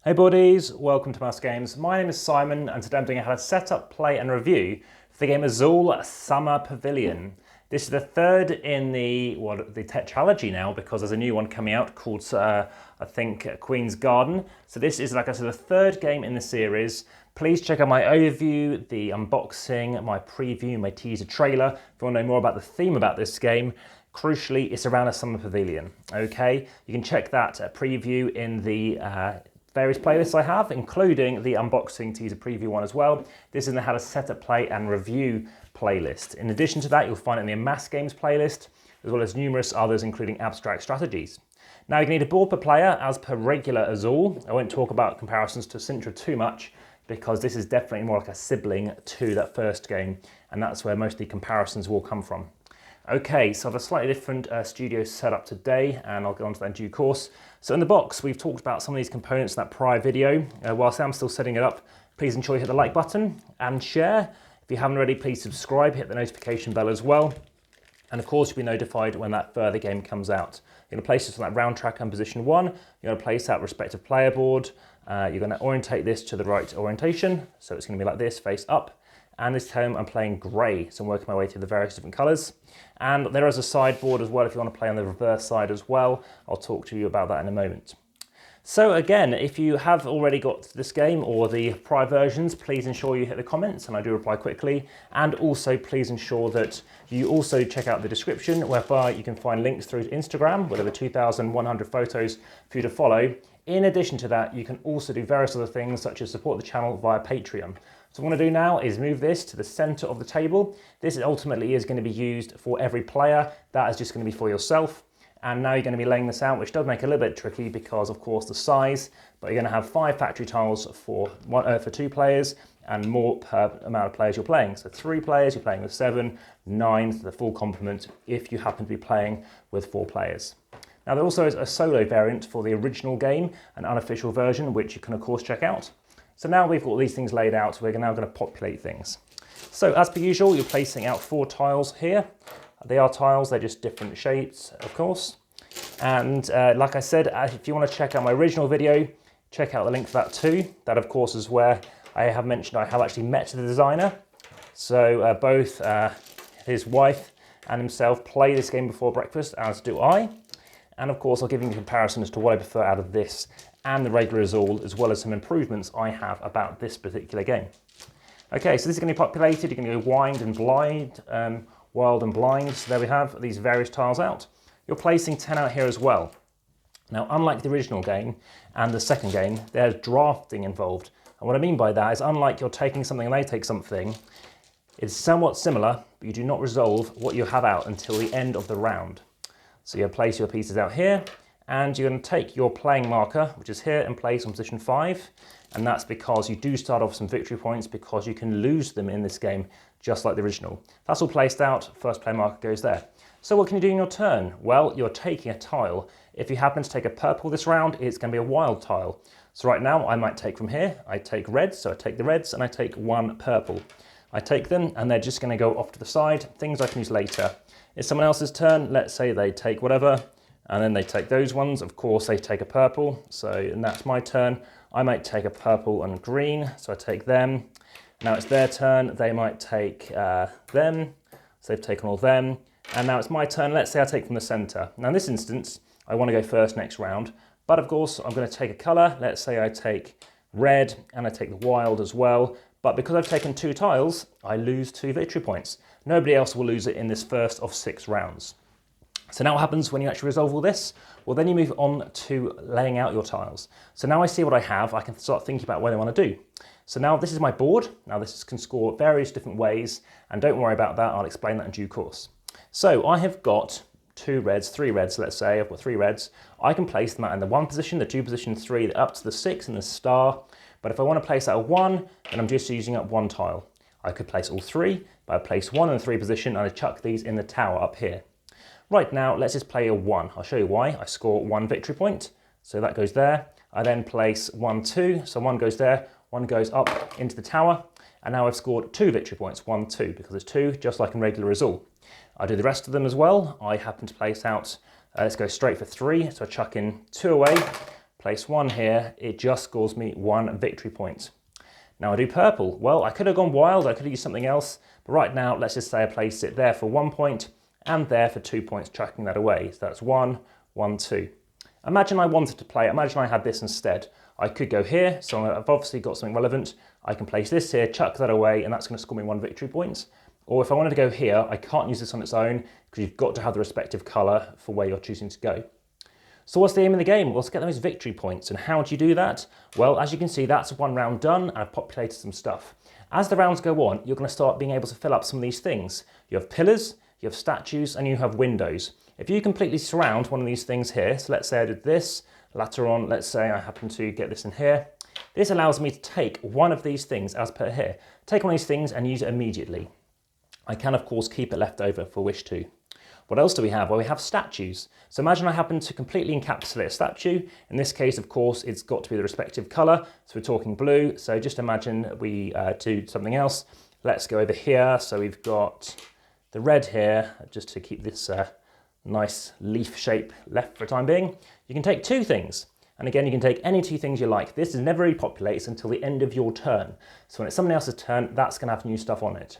Hey buddies, welcome to AmassGames. My name is Simon and today I'm doing how to set up, play and review for the game Azul Summer Pavilion. This is the third in the tetralogy now because there's a new one coming out called, I think, Queen's Garden. So this is, like I said, the third game in the series. Please check out my overview, the unboxing, my preview, my teaser trailer if you want to know more about the theme about this game. Crucially, it's around a summer pavilion, okay? You can check that preview in the various playlists I have, including the unboxing teaser preview one as well. This is the how to set up, play and review playlist. In addition to that, you'll find it in the AmassGames playlist, as well as numerous others, including abstract strategies. Now you need a board per player as per regular Azul. I won't talk about comparisons to Sintra too much because this is definitely more like a sibling to that first game, and that's where most of the comparisons will come from. Okay, so I have a slightly different studio setup today, and I'll get onto that in due course. So in the box, we've talked about some of these components in that prior video. Whilst I'm still setting it up, please ensure you hit the like button and share. If you haven't already, please subscribe, hit the notification bell as well. And of course, you'll be notified when that further game comes out. You're going to place this on that round track on position 1. You're going to place that respective player board. You're going to orientate this to the right orientation. So it's going to be like this, face up. And this time I'm playing grey, so I'm working my way through the various different colours. And there is a sideboard as well if you want to play on the reverse side as well. I'll talk to you about that in a moment. So again, if you have already got this game or the prior versions, please ensure you hit the comments, and I do reply quickly. And also please ensure that you also check out the description, whereby you can find links through to Instagram, with over 2,100 photos for you to follow. In addition to that, you can also do various other things, such as support the channel via Patreon. So what I'm going to do now is move this to the center of the table. This ultimately is going to be used for every player. That is just going to be for yourself. And now you're going to be laying this out, which does make it a little bit tricky because, of course, the size. But you're going to have 5 factory tiles for 2 players and more per amount of players you're playing. So 3 players, you're playing with 7, 9, the full complement if you happen to be playing with 4 players. Now there also is a solo variant for the original game, an unofficial version, which you can of course check out. So now we've got all these things laid out, we're now going to populate things. So as per usual, you're placing out 4 tiles here. They are tiles, they're just different shapes, of course. And like I said, if you want to check out my original video, check out the link for that too. That of course is where I have mentioned I have actually met the designer. So both his wife and himself play this game before breakfast, as do I. And of course, I'll give you a comparison as to what I prefer out of this and the regular Azul, as well as some improvements I have about this particular game. Okay, so this is going to be populated. You're going to go wild and blind. So there we have these various tiles out. You're placing 10 out here as well. Now, unlike the original game and the second game, there's drafting involved. And what I mean by that is, unlike you're taking something and they take something, it's somewhat similar, but you do not resolve what you have out until the end of the round. So you place your pieces out here, and you're going to take your playing marker, which is here, and place on position 5. And that's because you do start off some victory points because you can lose them in this game, just like the original. That's all placed out, first player marker goes there. So what can you do in your turn? Well, you're taking a tile. If you happen to take a purple this round, it's going to be a wild tile. So right now, I might take from here, I take reds, so I take the reds, and I take 1 purple. I take them, and they're just going to go off to the side, things I can use later. It's someone else's turn, let's say they take whatever, and then they take those ones. Of course, they take a purple, and that's my turn. I might take a purple and green, so I take them. Now it's their turn, they might take them, so they've taken all them. And now it's my turn, let's say I take from the center. Now in this instance, I want to go first next round, but of course I'm going to take a color. Let's say I take red, and I take the wild as well. But because I've taken 2 tiles, I lose 2 victory points. Nobody else will lose it in this first of 6 rounds. So now what happens when you actually resolve all this? Well, then you move on to laying out your tiles. So now I see what I have, I can start thinking about what I want to do. So now this is my board. Now this can score various different ways, and don't worry about that, I'll explain that in due course. So I have got 2 reds, 3 reds, let's say, I've got 3 reds. I can place them out in the 1 position, the 2 position, 3, up to the 6 and the star. But if I want to place out a 1, then I'm just using up 1 tile. I could place all 3, but I place 1 in the 3 position, and I chuck these in the tower up here. Right now, let's just play a 1. I'll show you why. I score 1 victory point, so that goes there. I then place 1, 2, so 1 goes there, 1 goes up into the tower, and now I've scored 2 victory points, 1, 2, because there's 2, just like in regular Azul. I do the rest of them as well. I happen to place out, let's go straight for 3, so I chuck in 2 away, place one here, it just scores me 1 victory point. Now I do purple. Well, I could have gone wild, I could have used something else, but right now, let's just say I place it there for 1 point and there for 2 points, chucking that away. So that's 1, 1, 2. Imagine I wanted to play, imagine I had this instead. I could go here, so I've obviously got something relevant. I can place this here, chuck that away, and that's going to score me 1 victory point. Or if I wanted to go here, I can't use this on its own because you've got to have the respective colour for where you're choosing to go. So what's the aim of the game? Well, let's get those victory points. And how do you do that? Well, as you can see, that's 1 round done, and I've populated some stuff. As the rounds go on, you're going to start being able to fill up some of these things. You have pillars, you have statues, and you have windows. If you completely surround one of these things here, so let's say I did this, later on, let's say I happen to get this in here, this allows me to take one of these things, as per here, take one of these things and use it immediately. I can, of course, keep it left over if I wish to. What else do we have? Well, we have statues. So imagine I happen to completely encapsulate a statue. In this case, of course, it's got to be the respective colour. So we're talking blue. So just imagine we do something else. Let's go over here. So we've got the red here, just to keep this nice leaf shape left for the time being. You can take 2 things. And again, you can take any 2 things you like. This is never repopulates until the end of your turn. So when it's somebody else's turn, that's going to have new stuff on it.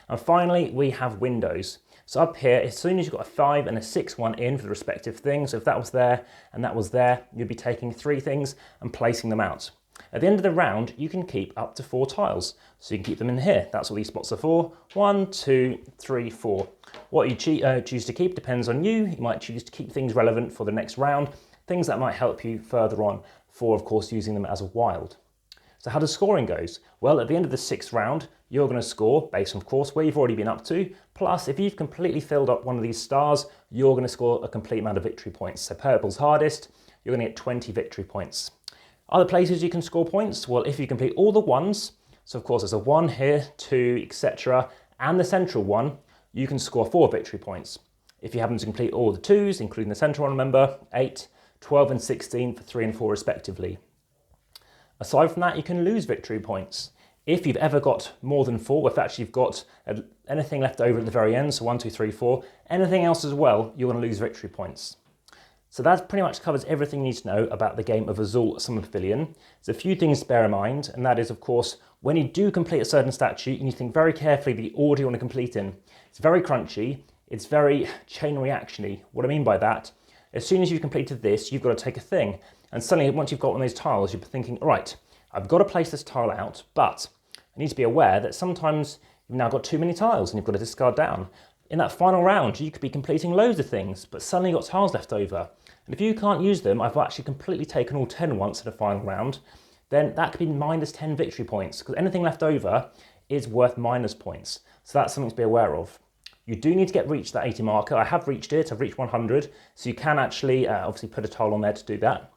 And finally, we have windows. So up here, as soon as you've got a 5 and a 6 one in for the respective things, so if that was there and that was there, you'd be taking 3 things and placing them out. At the end of the round, you can keep up to 4 tiles. So you can keep them in here. That's what these spots are for. 1, 2, 3, 4. What you choose to keep depends on you. You might choose to keep things relevant for the next round, things that might help you further on for, of course, using them as a wild. So how does scoring goes? Well, at the end of the 6th round, you're going to score based on, of course, where you've already been up to. Plus, if you've completely filled up one of these stars, you're going to score a complete amount of victory points. So purple's hardest, you're going to get 20 victory points. Other places you can score points? Well, if you complete all the ones, so of course there's a 1 here, 2, etc., and the central one, you can score 4 victory points. If you happen to complete all the 2s, including the central one, remember, 8, 12 and 16 for 3 and 4 respectively. Aside from that, you can lose victory points. If you've ever got more than 4, if actually you've got anything left over at the very end, so 1, 2, 3, 4, anything else as well, you're going to lose victory points. So that pretty much covers everything you need to know about the game of Azul Summer Pavilion. There's a few things to bear in mind, and that is, of course, when you do complete a certain statue, you need to think very carefully the order you want to complete in. It's very crunchy, it's very chain reaction-y. What I mean by that, as soon as you've completed this, you've got to take a thing. And suddenly, once you've got one of those tiles, you're thinking, right, I've got to place this tile out, but I need to be aware that sometimes you've now got too many tiles and you've got to discard down. In that final round, you could be completing loads of things, but suddenly you've got tiles left over. And if you can't use them, I've actually completely taken all 10 once in a final round, then that could be minus 10 victory points, because anything left over is worth minus points. So that's something to be aware of. You do need to reach that 80 marker. I have reached it, I've reached 100, so you can actually obviously put a tile on there to do that.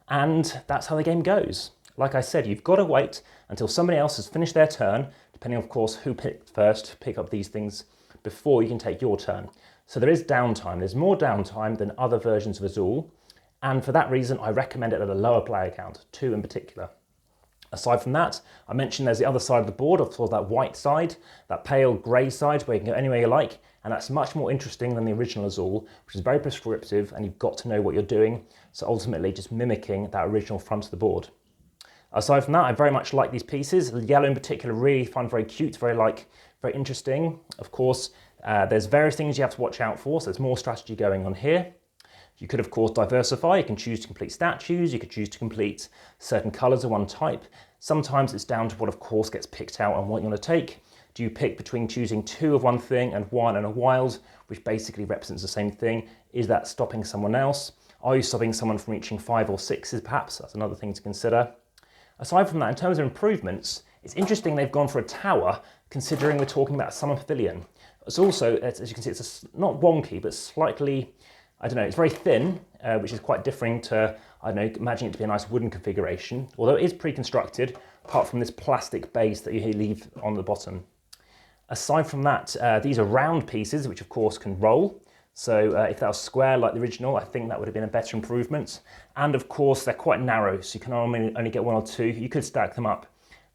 And that's how the game goes. Like I said, you've got to wait until somebody else has finished their turn, depending of course who picked first to pick up these things before you can take your turn. So there is downtime. There's more downtime than other versions of Azul, and for that reason I recommend it at a lower player count, 2 in particular. Aside from that, I mentioned there's the other side of the board, of course that white side, that pale grey side where you can go anywhere you like, and that's much more interesting than the original Azul, which is very prescriptive and you've got to know what you're doing, so ultimately just mimicking that original front of the board. Aside from that, I very much like these pieces. The yellow in particular really find very cute, very interesting. Of course, there's various things you have to watch out for, so there's more strategy going on here. You could, of course, diversify. You can choose to complete statues. You could choose to complete certain colours of one type. Sometimes it's down to what, of course, gets picked out and what you want to take. Do you pick between choosing 2 of one thing and 1 and a wild, which basically represents the same thing? Is that stopping someone else? Are you stopping someone from reaching 5 or 6s, perhaps? That's another thing to consider. Aside from that, in terms of improvements, it's interesting they've gone for a tower, considering we're talking about a summer pavilion. It's also, as you can see, it's not wonky, but slightly, I don't know, it's very thin, which is quite different to, I don't know, imagine it to be a nice wooden configuration, although it is pre-constructed, apart from this plastic base that you leave on the bottom. Aside from that, these are round pieces, which of course can roll. So if that was square like the original, I think that would have been a better improvement. And of course, they're quite narrow, so you can only get 1 or 2. You could stack them up,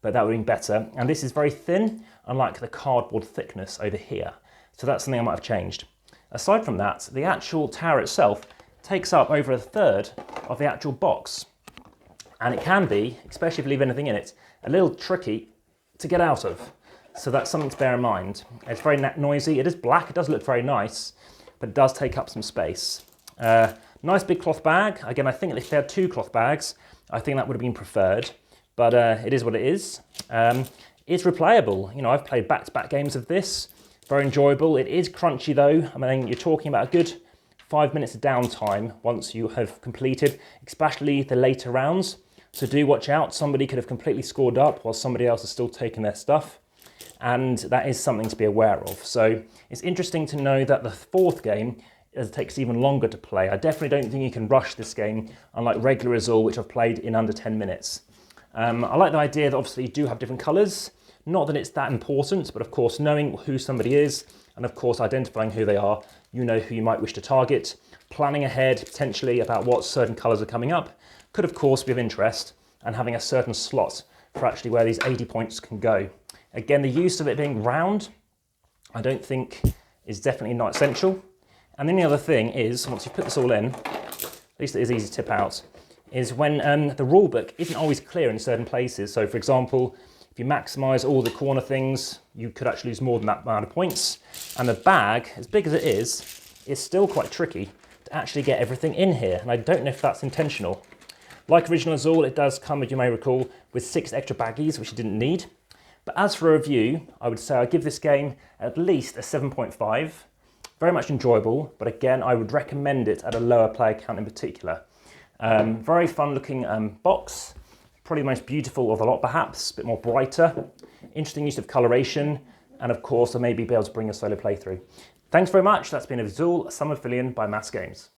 but that would have been better. And this is very thin, unlike the cardboard thickness over here. So that's something I might have changed. Aside from that, the actual tower itself takes up over 1/3 of the actual box. And it can be, especially if you leave anything in it, a little tricky to get out of. So that's something to bear in mind. It's very noisy. It is black. It does look very nice, but it does take up some space. Nice big cloth bag. Again, I think if they had 2 cloth bags, I think that would have been preferred. But it is what it is. It's replayable. You know, I've played back-to-back games of this. Very enjoyable. It is crunchy though. I mean, you're talking about a good 5 minutes of downtime once you have completed, especially the later rounds. So do watch out. Somebody could have completely scored up while somebody else is still taking their stuff. And that is something to be aware of. So it's interesting to know that the 4th game takes even longer to play. I definitely don't think you can rush this game, unlike regular Azul, which I've played in under 10 minutes. I like the idea that obviously you do have different colours. Not that it's that important, but of course knowing who somebody is, and of course identifying who they are, you know who you might wish to target. Planning ahead potentially about what certain colours are coming up could of course be of interest, and having a certain slot for actually where these 80 points can go. Again, the use of it being round, I don't think is definitely not essential. And then the other thing is, once you've put this all in, at least it is easy to tip out, is when the rule book isn't always clear in certain places. So for example, if you maximise all the corner things, you could actually lose more than that amount of points. And the bag, as big as it is still quite tricky to actually get everything in here. And I don't know if that's intentional. Like original Azul, it does come, as you may recall, with 6 extra baggies, which you didn't need. But as for a review, I would say I give this game at least a 7.5. Very much enjoyable, but again, I would recommend it at a lower player count in particular. Very fun looking box, probably the most beautiful of the lot perhaps, a bit more brighter. Interesting use of coloration, and of course, I may be able to bring a solo playthrough. Thanks very much, that's been Azul Summer Pavilion by AmassGames.